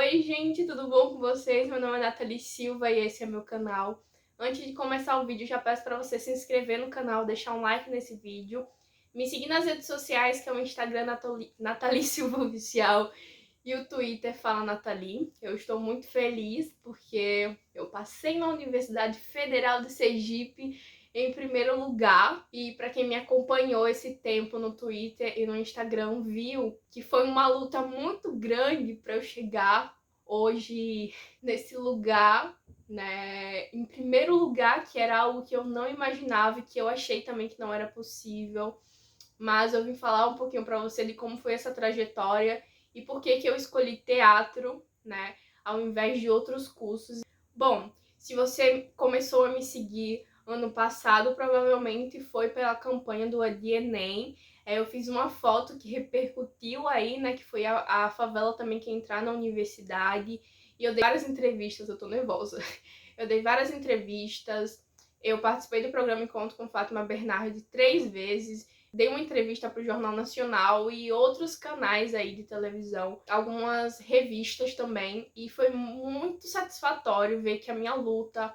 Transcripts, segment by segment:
Oi, gente, tudo bom com vocês? Meu nome é Nathalie Silva e esse é meu canal. Antes de começar o vídeo, já peço para você se inscrever no canal, deixar um like nesse vídeo, me seguir nas redes sociais, que é o Instagram Nathalie Silva Oficial e o Twitter Fala Nathalie. Eu estou muito feliz porque eu passei na Universidade Federal de Sergipe em primeiro lugar, e para quem me acompanhou esse tempo no Twitter e no Instagram viu que foi uma luta muito grande para eu chegar hoje nesse lugar, né, em primeiro lugar, que era algo que eu não imaginava e que eu achei também que não era possível. Mas eu vim falar um pouquinho para você de como foi essa trajetória e por que eu escolhi teatro, né, ao invés de outros cursos. Bom, se você começou a me seguir ano passado, provavelmente foi pela campanha do Enem. Eu fiz uma foto que repercutiu aí, né, que foi a favela também que ia entrar na universidade. E eu dei várias entrevistas, eu tô nervosa. Eu dei várias entrevistas, eu participei do programa Encontro com Fátima Bernardi 3 vezes, dei uma entrevista para o Jornal Nacional e outros canais aí de televisão, algumas revistas também, e foi muito satisfatório ver que a minha luta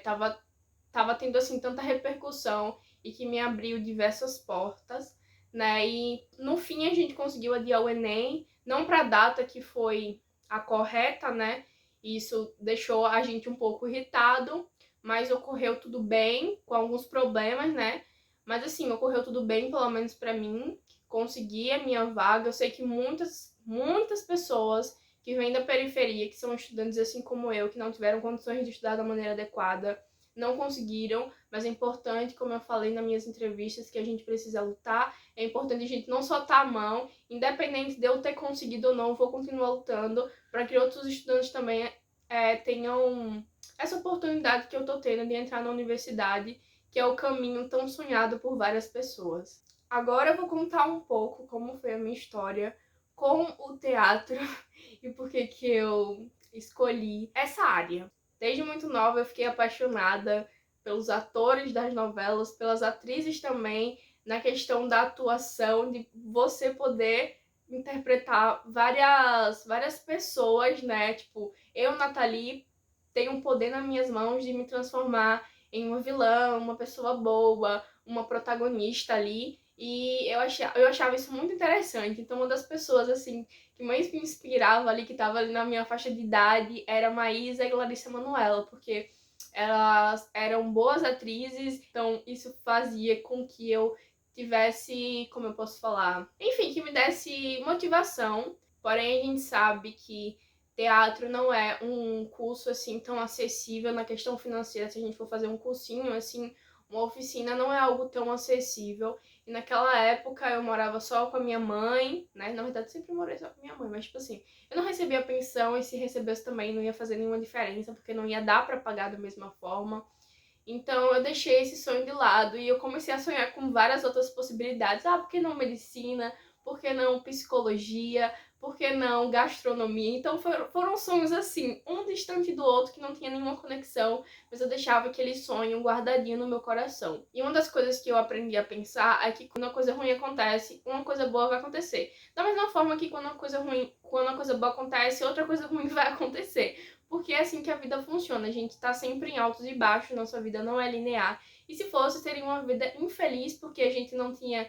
tava tendo assim tanta repercussão e que me abriu diversas portas, né? E no fim a gente conseguiu adiar o Enem, não para a data que foi a correta, né? Isso deixou a gente um pouco irritado, mas ocorreu tudo bem, com alguns problemas, né? Mas assim, ocorreu tudo bem, pelo menos para mim. Consegui a minha vaga. Eu sei que muitas pessoas que vêm da periferia, que são estudantes assim como eu, que não tiveram condições de estudar da maneira adequada, não conseguiram, mas é importante, como eu falei nas minhas entrevistas, que a gente precisa lutar. É importante a gente não soltar a mão, independente de eu ter conseguido ou não, eu vou continuar lutando para que outros estudantes também tenham essa oportunidade que eu tô tendo de entrar na universidade, que é o caminho tão sonhado por várias pessoas. Agora eu vou contar um pouco como foi a minha história com o teatro e por que eu escolhi essa área. Desde muito nova eu fiquei apaixonada pelos atores das novelas, pelas atrizes também, na questão da atuação, de você poder interpretar várias pessoas, né? Tipo, eu, Nathalie, tenho um poder nas minhas mãos de me transformar em uma vilã, uma pessoa boa, uma protagonista ali. E eu achava isso muito interessante. Então, uma das pessoas, assim, que mais me inspirava ali, que tava ali na minha faixa de idade, era Maísa e Larissa Manoela, porque elas eram boas atrizes, então isso fazia com que eu tivesse, como eu posso falar, enfim, que me desse motivação. Porém, a gente sabe que teatro não é um curso assim tão acessível na questão financeira. Se a gente for fazer um cursinho assim, uma oficina não é algo tão acessível. E naquela época eu morava só com a minha mãe, né? Na verdade, sempre morei só com a minha mãe, mas tipo assim, eu não recebia pensão e se recebesse também não ia fazer nenhuma diferença, porque não ia dar para pagar da mesma forma. Então eu deixei esse sonho de lado e eu comecei a sonhar com várias outras possibilidades. Ah, por que não medicina? Por que não psicologia? Por que não gastronomia? Então foram sonhos assim, um distante do outro, que não tinha nenhuma conexão, mas eu deixava aquele sonho guardadinho no meu coração. E uma das coisas que eu aprendi a pensar é que quando uma coisa ruim acontece, uma coisa boa vai acontecer. Da mesma forma que quando uma coisa boa acontece, outra coisa ruim vai acontecer. Porque é assim que a vida funciona, a gente tá sempre em altos e baixos, nossa vida não é linear. E se fosse, seria uma vida infeliz, porque a gente não tinha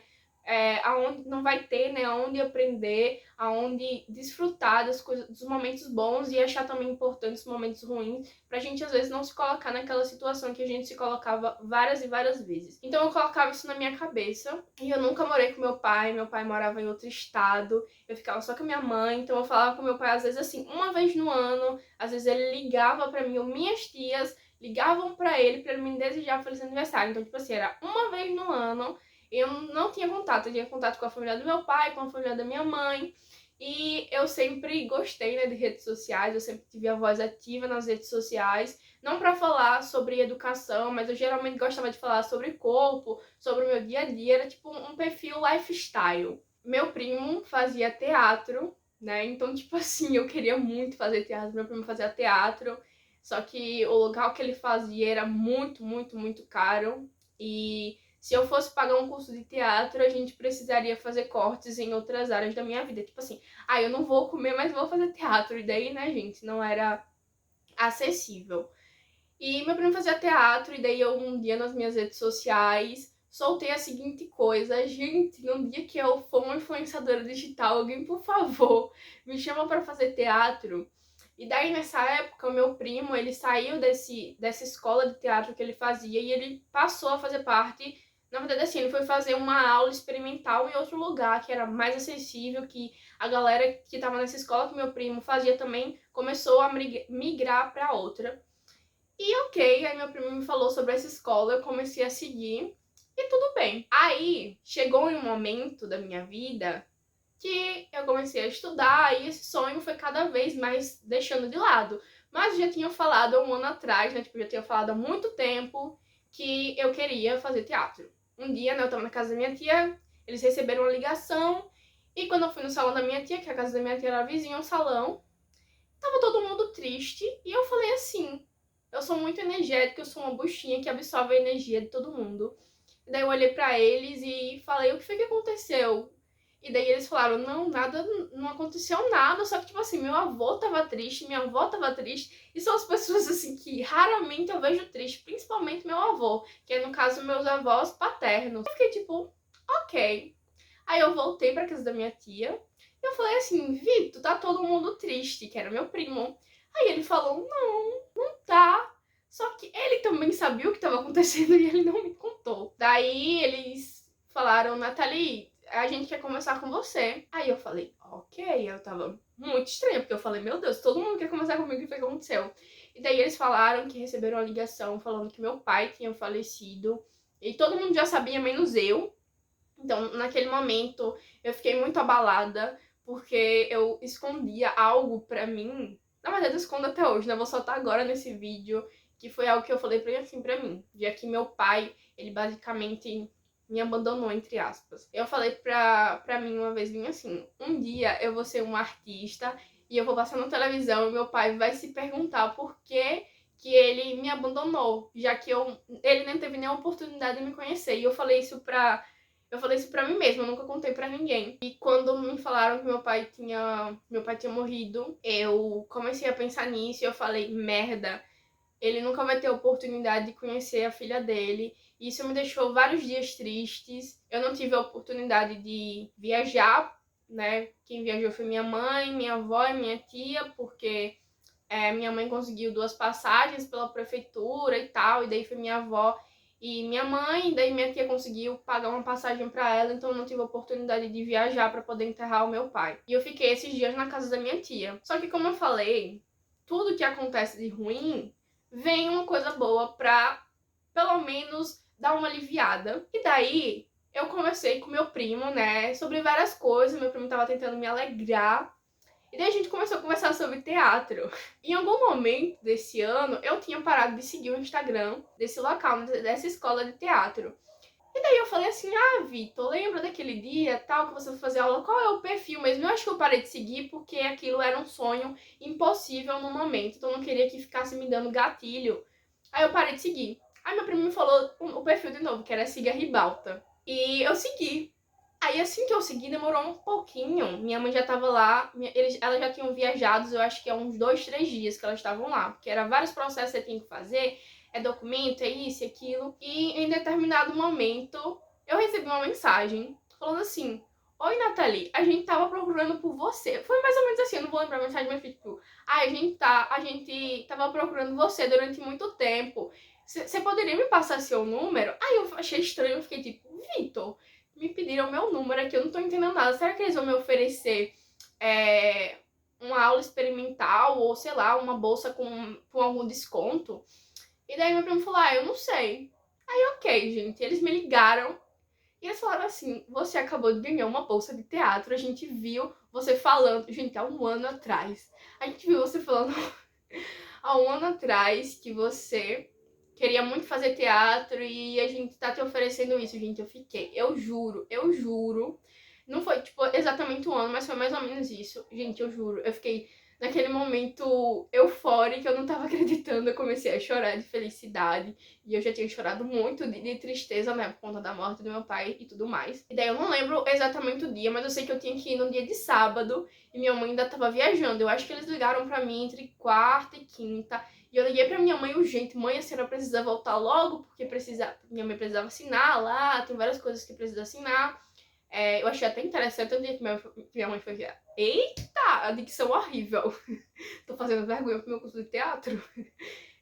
aonde, não vai ter, né, aonde aprender, aonde desfrutar das coisas, dos momentos bons e achar também importantes os momentos ruins, pra gente às vezes não se colocar naquela situação que a gente se colocava várias e várias vezes. Então eu colocava isso na minha cabeça, e eu nunca morei com meu pai morava em outro estado, eu ficava só com a minha mãe, então eu falava com meu pai às vezes assim, uma vez no ano, às vezes ele ligava pra mim, ou minhas tias ligavam pra ele me desejar feliz aniversário. Então, tipo assim, era uma vez no ano, eu não tinha contato, eu tinha contato com a família do meu pai, com a família da minha mãe, e eu sempre gostei, né, de redes sociais, eu sempre tive a voz ativa nas redes sociais, não para falar sobre educação, mas eu geralmente gostava de falar sobre corpo, sobre o meu dia a dia, era tipo um perfil lifestyle. Meu primo fazia teatro, né, então tipo assim, eu queria muito fazer teatro, meu primo fazia teatro, só que o local que ele fazia era muito caro, e se eu fosse pagar um curso de teatro, a gente precisaria fazer cortes em outras áreas da minha vida. Tipo assim, eu não vou comer, mas vou fazer teatro. E daí, né, gente, não era acessível. E meu primo fazia teatro, e daí eu um dia nas minhas redes sociais soltei a seguinte coisa: gente, no dia que eu for uma influenciadora digital, alguém, por favor, me chama pra fazer teatro. E daí nessa época, o meu primo, ele saiu dessa escola de teatro que ele fazia e ele passou a fazer parte. Na verdade, assim, ele foi fazer uma aula experimental em outro lugar, que era mais acessível, que a galera que estava nessa escola que meu primo fazia também começou a migrar para outra. E ok, aí meu primo me falou sobre essa escola, eu comecei a seguir e tudo bem. Aí chegou em um momento da minha vida que eu comecei a estudar e esse sonho foi cada vez mais deixando de lado. Mas eu já tinha falado há um ano atrás, né? Tipo, eu já tinha falado há muito tempo que eu queria fazer teatro. Um dia, né, eu tava na casa da minha tia, eles receberam uma ligação e quando eu fui no salão da minha tia, que a casa da minha tia era vizinha ao salão, tava todo mundo triste e eu falei assim: eu sou muito energética, eu sou uma buchinha que absorve a energia de todo mundo. E daí eu olhei pra eles e falei: o que foi que aconteceu? E daí eles falaram: não, nada, não aconteceu nada, só que tipo assim, meu avô tava triste, minha avó tava triste, e são as pessoas assim que raramente eu vejo triste, principalmente meu avô, que é no caso meus avós paternos. Eu fiquei tipo, ok. Aí eu voltei pra casa da minha tia e eu falei assim: Vitor, tá todo mundo triste, que era meu primo. Aí ele falou: não, não tá. Só que ele também sabia o que estava acontecendo e ele não me contou. Daí eles falaram: Nathalie, a gente quer conversar com você. Aí eu falei: ok. Eu tava muito estranha, porque eu falei: meu Deus, todo mundo quer conversar comigo, o que foi que aconteceu? E daí eles falaram que receberam uma ligação falando que meu pai tinha falecido. E todo mundo já sabia, menos eu. Então, naquele momento, eu fiquei muito abalada, porque eu escondia algo pra mim. Na verdade, eu escondo até hoje, né? Eu vou soltar agora nesse vídeo, que foi algo que eu falei assim pra mim. Já que meu pai, ele basicamente me abandonou, entre aspas. Eu falei pra mim uma vez, assim: um dia eu vou ser uma artista e eu vou passar na televisão e meu pai vai se perguntar por que ele me abandonou, já que ele nem teve nenhuma oportunidade de me conhecer. E eu falei isso pra mim mesma, eu nunca contei pra ninguém. E quando me falaram que meu pai tinha morrido, eu comecei a pensar nisso e eu falei: merda, ele nunca vai ter oportunidade de conhecer a filha dele. Isso me deixou vários dias tristes. Eu não tive a oportunidade de viajar, né? Quem viajou foi minha mãe, minha avó e minha tia, porque minha mãe conseguiu 2 passagens pela prefeitura e tal, e daí foi minha avó e minha mãe, daí minha tia conseguiu pagar uma passagem pra ela, então eu não tive a oportunidade de viajar pra poder enterrar o meu pai. E eu fiquei esses dias na casa da minha tia. Só que, como eu falei, tudo que acontece de ruim vem uma coisa boa pra, pelo menos, dar uma aliviada. E daí eu conversei com meu primo, né, sobre várias coisas. Meu primo tava tentando me alegrar. E daí a gente começou a conversar sobre teatro. Em algum momento desse ano, eu tinha parado de seguir o Instagram desse local, dessa escola de teatro. E daí eu falei assim: Vitor, lembra daquele dia tal que você foi fazer aula? Qual é o perfil mesmo? Eu acho que eu parei de seguir porque aquilo era um sonho impossível no momento. Então eu não queria que ficasse me dando gatilho. Aí eu parei de seguir. Aí meu primo me falou o perfil de novo, que era Siga Ribalta. E eu segui. Aí assim que eu segui, demorou um pouquinho. Minha mãe já tava lá, elas já tinham viajado, eu acho que há uns 2, 3 dias que elas estavam lá. Porque era vários processos que você tinha que fazer, é documento, é isso e aquilo. E em determinado momento, eu recebi uma mensagem falando assim: oi, Nathalie, a gente tava procurando por você. Foi mais ou menos assim, eu não vou lembrar a mensagem, mas foi tipo: a gente tava procurando você durante muito tempo. Você poderia me passar seu número? Aí eu achei estranho, eu fiquei tipo: Vitor, me pediram meu número aqui, eu não tô entendendo nada. Será que eles vão me oferecer uma aula experimental ou, sei lá, uma bolsa com algum desconto? E daí meu primo falou: eu não sei. Aí, ok, gente, eles me ligaram e eles falaram assim: você acabou de ganhar uma bolsa de teatro, a gente viu você falando, gente, há um ano atrás. A gente viu você falando há um ano atrás que você queria muito fazer teatro e a gente tá te oferecendo isso, gente. Eu juro. Não foi, tipo, exatamente um ano, mas foi mais ou menos isso. Gente, eu juro. Eu fiquei naquele momento eufórico, eu não tava acreditando, eu comecei a chorar de felicidade. E eu já tinha chorado muito de tristeza, né, por conta da morte do meu pai e tudo mais. E daí eu não lembro exatamente o dia, mas eu sei que eu tinha que ir no dia de sábado e minha mãe ainda tava viajando. Eu acho que eles ligaram pra mim entre quarta e quinta. E eu liguei pra minha mãe urgente: mãe, a senhora precisa voltar logo, porque minha mãe precisava assinar lá, tem várias coisas que precisa assinar. Eu achei até interessante o dia que minha mãe foi ver. Eita, a dicção horrível. Tô fazendo vergonha pro meu curso de teatro.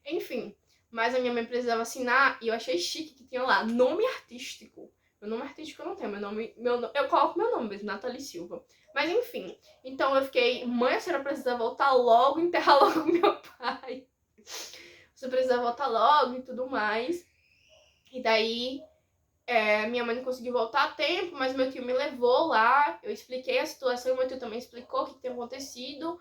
Enfim, mas a minha mãe precisava assinar e eu achei chique que tinha lá nome artístico. Meu nome artístico eu não tenho, eu coloco meu nome mesmo, Nathalie Silva. Mas enfim, então eu fiquei: mãe, a senhora precisa voltar logo, enterrar logo meu pai. Você precisa voltar logo e tudo mais. E daí minha mãe não conseguiu voltar a tempo, mas meu tio me levou lá. Eu expliquei a situação e meu tio também explicou o que tinha acontecido.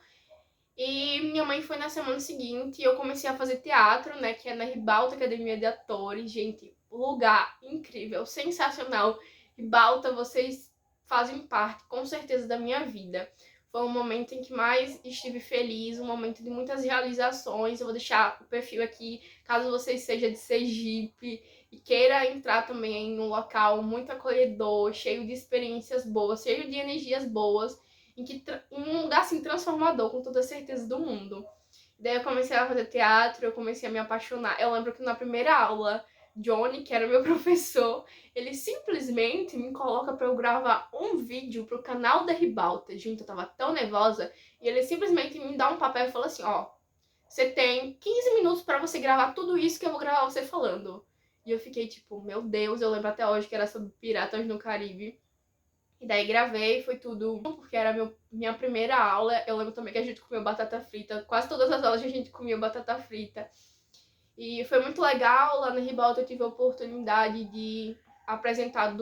E minha mãe foi na semana seguinte e eu comecei a fazer teatro, né, que é na Ribalta Academia de Atores. Gente, lugar incrível, sensacional. Ribalta, vocês fazem parte, com certeza, da minha vida. Foi um momento em que mais estive feliz, um momento de muitas realizações. Eu vou deixar o perfil aqui, caso você seja de Sergipe e queira entrar também em um local muito acolhedor, cheio de experiências boas, cheio de energias boas, em um lugar assim transformador, com toda a certeza do mundo. Daí eu comecei a fazer teatro, eu comecei a me apaixonar. Eu lembro que na primeira aula, Johnny, que era meu professor, ele simplesmente me coloca pra eu gravar um vídeo pro canal da Ribalta. Gente, eu tava tão nervosa. E ele simplesmente me dá um papel e fala assim: ó, você tem 15 minutos pra você gravar tudo isso que eu vou gravar você falando. E eu fiquei tipo, meu Deus, eu lembro até hoje que era sobre piratas no Caribe. E daí gravei, foi tudo, porque era minha primeira aula. Eu lembro também que a gente comeu batata frita. Quase todas as aulas a gente comia batata frita. E foi muito legal. Lá no Ribalta eu tive a oportunidade de apresentar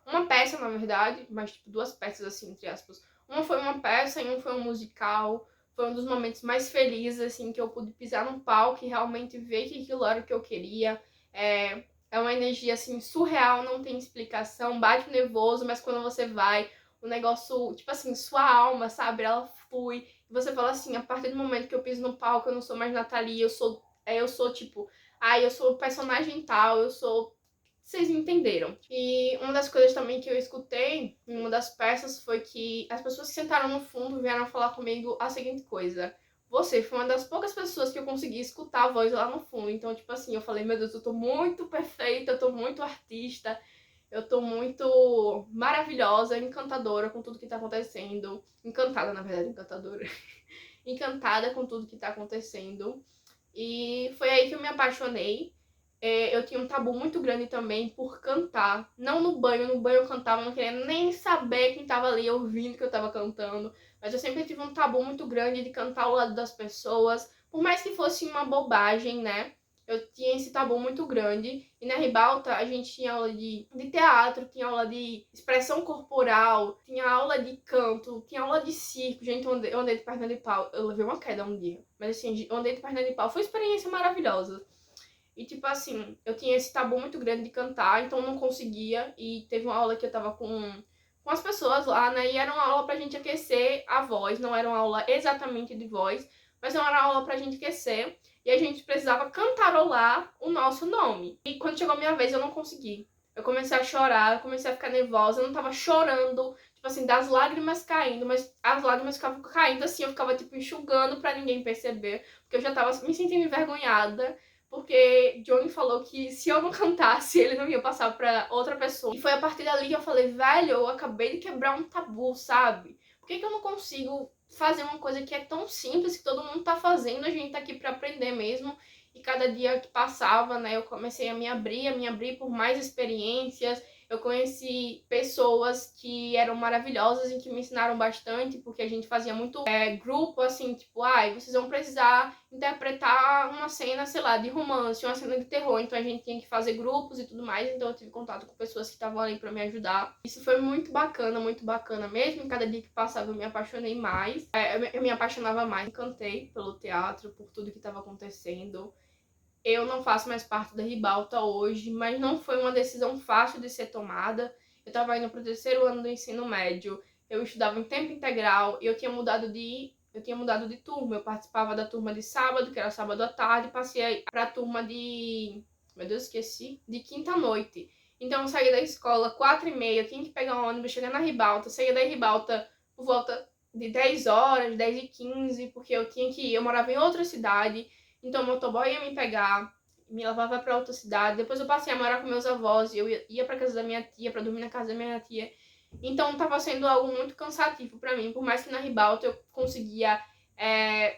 uma peça, na verdade, mas tipo duas peças assim, entre aspas. Uma foi uma peça e um foi um musical. Foi um dos momentos mais felizes, assim, que eu pude pisar no palco e realmente ver que aquilo era o que eu queria. É uma energia, assim, surreal, não tem explicação, bate nervoso, mas quando você vai, o negócio, tipo assim, sua alma, sabe, ela flui. E você fala assim: a partir do momento que eu piso no palco, eu não sou mais Nathalie, eu sou tipo, eu sou o personagem tal, eu sou... Vocês me entenderam. E uma das coisas também que eu escutei em uma das peças foi que as pessoas que sentaram no fundo vieram falar comigo a seguinte coisa: você foi uma das poucas pessoas que eu consegui escutar a voz lá no fundo. Então, tipo assim, eu falei: meu Deus, eu tô muito perfeita, eu tô muito artista, eu tô muito maravilhosa, encantadora com tudo que tá acontecendo. Encantada, na verdade, encantadora. Encantada com tudo que tá acontecendo. E foi aí que eu me apaixonei. Eu tinha um tabu muito grande também por cantar. Não no banho eu cantava, não queria nem saber quem tava ali ouvindo que eu tava cantando. Mas eu sempre tive um tabu muito grande de cantar ao lado das pessoas. Por mais que fosse uma bobagem, né? Eu tinha esse tabu muito grande. E na Ribalta a gente tinha aula de teatro, tinha aula de expressão corporal, tinha aula de canto, tinha aula de circo. Gente, eu andei de perna de pau. Eu levei uma queda um dia. Mas assim, eu andei de perna de pau. Foi uma experiência maravilhosa. E tipo assim, eu tinha esse tabu muito grande de cantar, então eu não conseguia. E teve uma aula que eu tava com as pessoas lá, né? E era uma aula pra gente aquecer a voz, não era uma aula exatamente de voz, mas era uma aula pra gente aquecer. E a gente precisava cantarolar o nosso nome. E quando chegou a minha vez, eu não consegui. Eu comecei a chorar, eu comecei a ficar nervosa, eu não tava chorando, tipo assim, das lágrimas caindo, mas as lágrimas ficavam caindo assim, eu ficava tipo enxugando pra ninguém perceber, porque eu já tava me sentindo envergonhada. Porque Johnny falou que se eu não cantasse, ele não ia passar pra outra pessoa. E foi a partir dali que eu falei: velho, eu acabei de quebrar um tabu, sabe? Por que eu não consigo fazer uma coisa que é tão simples, que todo mundo tá fazendo, a gente tá aqui pra aprender mesmo? E cada dia que passava, né, eu comecei a me abrir por mais experiências. Eu conheci pessoas que eram maravilhosas e que me ensinaram bastante, porque a gente fazia muito grupo, assim, tipo, vocês vão precisar interpretar uma cena, sei lá, de romance, uma cena de terror, então a gente tinha que fazer grupos e tudo mais, então eu tive contato com pessoas que estavam ali pra me ajudar. Isso foi muito bacana mesmo, e cada dia que passava eu me apaixonei mais, eu me apaixonava mais, encantei pelo teatro, por tudo que estava acontecendo. Eu não faço mais parte da Ribalta hoje, mas não foi uma decisão fácil de ser tomada. Eu estava indo para o terceiro ano do ensino médio, eu estudava em tempo integral e eu tinha mudado de eu tinha mudado de turma. Eu participava da turma de sábado, que era sábado à tarde, e passei pra turma de... Meu Deus, esqueci. De quinta à noite. Então eu saía da escola 4h30, eu tinha que pegar um ônibus, chegar na Ribalta, saía da Ribalta por volta de 10 horas, 10h15, porque eu tinha que ir, eu morava em outra cidade, então o motoboy ia me pegar, me levava pra outra cidade, depois eu passei a morar com meus avós, e eu ia pra casa da minha tia, pra dormir na casa da minha tia, então tava sendo algo muito cansativo pra mim, por mais que na Ribalta eu conseguia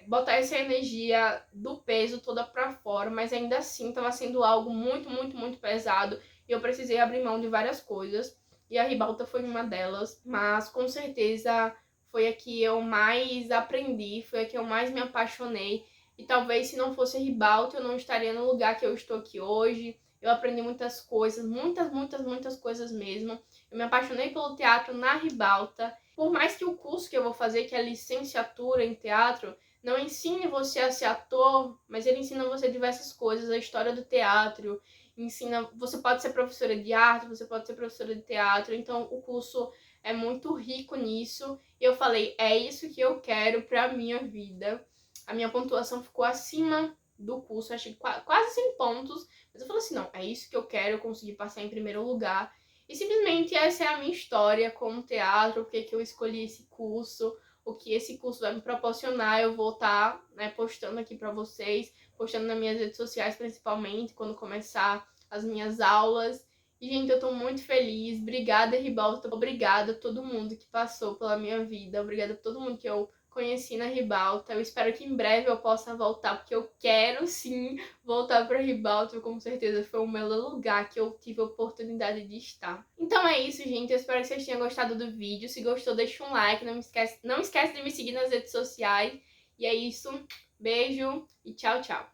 botar essa energia do peso toda pra fora, mas ainda assim tava sendo algo muito, muito, muito pesado, e eu precisei abrir mão de várias coisas, e a Ribalta foi uma delas, mas com certeza foi a que eu mais aprendi, foi a que eu mais me apaixonei. E talvez se não fosse a Ribalta, eu não estaria no lugar que eu estou aqui hoje. Eu aprendi muitas coisas, muitas, muitas, muitas coisas mesmo. Eu me apaixonei pelo teatro na Ribalta. Por mais que o curso que eu vou fazer, que é licenciatura em teatro, não ensine você a ser ator, mas ele ensina você diversas coisas, a história do teatro, ensina, você pode ser professora de arte, você pode ser professora de teatro, então o curso é muito rico nisso. E eu falei, é isso que eu quero pra minha vida. A minha pontuação ficou acima do curso, achei quase 100 pontos, mas eu falei assim, não, é isso que eu quero, eu consegui passar em primeiro lugar. E simplesmente essa é a minha história com o teatro, porque que eu escolhi esse curso, o que esse curso vai me proporcionar, eu vou estar postando aqui pra vocês, postando nas minhas redes sociais principalmente, quando começar as minhas aulas. E, gente, eu tô muito feliz. Obrigada, Ribalta. Obrigada a todo mundo que passou pela minha vida. Obrigada a todo mundo que eu conheci na Ribalta. Eu espero que em breve eu possa voltar, porque eu quero sim voltar pra Ribalta. Com certeza foi o melhor lugar que eu tive a oportunidade de estar. Então é isso, gente. Eu espero que vocês tenham gostado do vídeo. Se gostou, deixa um like. Não esquece de me seguir nas redes sociais. E é isso. Beijo e tchau, tchau.